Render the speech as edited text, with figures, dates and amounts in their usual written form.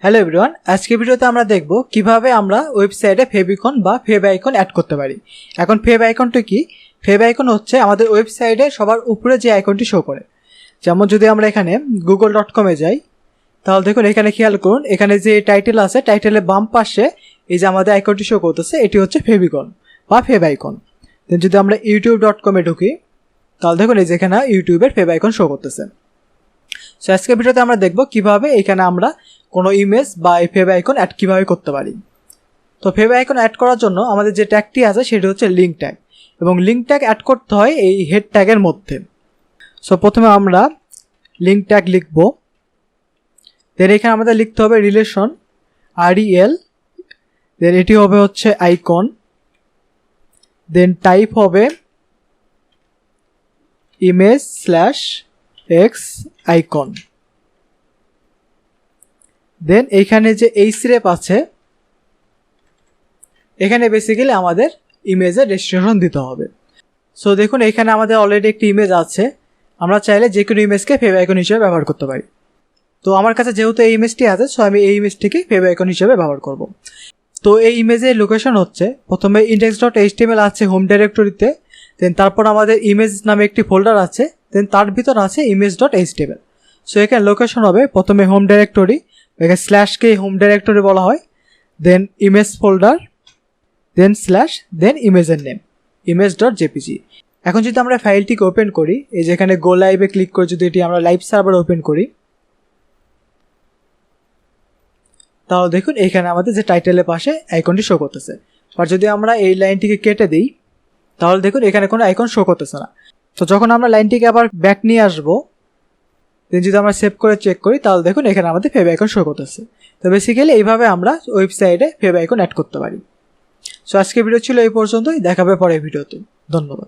Hello everyone, আজকে ভিডিওতে আমরা দেখব কিভাবে আমরা ওয়েবসাইটে ফেভিকন বা ফেভ আইকন অ্যাড করতে পারি। এখন ফেভ আইকনটা কি? ফেভ আইকন হচ্ছে আমাদের ওয়েবসাইটে সবার উপরে যে আইকনটি শো করে। যেমন যদি আমরা এখানে google.com-এ যাই, তাহলে দেখুন এখানে খেয়াল করুন, এখানে যে টাইটেল আছে, টাইটেলের বাম পাশে এই যে আমাদের আইকনটি শো করতেছে, এটি হচ্ছে ফেভিকন বা ফেভ আইকন। দেন যদি আমরা youtube.com-এ ঢুকি, তাহলে দেখুন এই যে এখানে ইউটিউবের ফেভ আইকন শো করতেছে। সো আজকের ভিডিওতে আমরা দেখব কিভাবে এখানে আমরা কোনো ইমেজ বা এই ফেভ আইকন অ্যাড কীভাবে করতে পারি। তো ফেভ আইকন অ্যাড করার জন্য আমাদের যে ট্যাগটি আছে সেটি হচ্ছে লিঙ্ক ট্যাগ, এবং লিঙ্ক ট্যাগ অ্যাড করতে হয় এই হেড ট্যাগের মধ্যে। সো প্রথমে আমরা লিঙ্ক ট্যাগ লিখব, দেন এখানে আমাদের লিখতে হবে রিলেশন REL, দেন এটি হবে হচ্ছে আইকন, দেন টাইপ হবে image/x আইকন, দেন এইখানে যে href আছে, এখানে বেসিক্যালি আমাদের ইমেজের ডেস্টিনেশন দিতে হবে। সো দেখুন এখানে আমাদের অলরেডি একটি ইমেজ আছে, আমরা চাইলে যে কোনো ইমেজকে ফেভ আইকন হিসেবে ব্যবহার করতে পারি। তো আমার কাছে যেহেতু এই ইমেজটি আছে, সো আমি এই ইমেজটিকে ফেভ আইকন হিসেবে ব্যবহার করব। তো এই ইমেজের লোকেশন হচ্ছে, প্রথমে index.html আছে হোম ডাইরেক্টরিতে, দেন তারপর আমাদের ইমেজ নামে একটি ফোল্ডার আছে, দেন তার ভিতর আছে image.html। সো এখানে লোকেশন হবে প্রথমে হোম ডাইরেক্টরি, এখানে স্ল্যাশকে হোম ডাইরেক্টরি বলা হয়, দেন ইমেজ ফোল্ডার, দেন স্ল্যাশ, দেন ইমেজের নেম image.jpg। এখন যদি আমরা ফাইলটিকে ওপেন করি, এই যে এখানে গো লাইভে ক্লিক করে যদি এটি আমরা লাইভ সার্ভার ওপেন করি, তাহলে দেখুন এখানে আমাদের যে টাইটেলের পাশে আইকনটি শো করতেছে। আর যদি আমরা এই লাইনটিকে কেটে দিই, তাহলে দেখুন এখানে কোনো আইকন শো করতেছে না। তো যখন আমরা লাইনটিকে আবার ব্যাক নিয়ে আসবো, দেন যদি আমরা সেভ করে চেক করি, তাহলে দেখুন এখানে আমাদের ফেভ আইকন শো করতেছে। তো বেসিক্যালি এইভাবে আমরা ওয়েবসাইটে ফেভ আইকন অ্যাড করতে পারি। সো আজকের ভিডিও ছিল এই পর্যন্তই, দেখা হবে পরের ভিডিওতে। ধন্যবাদ।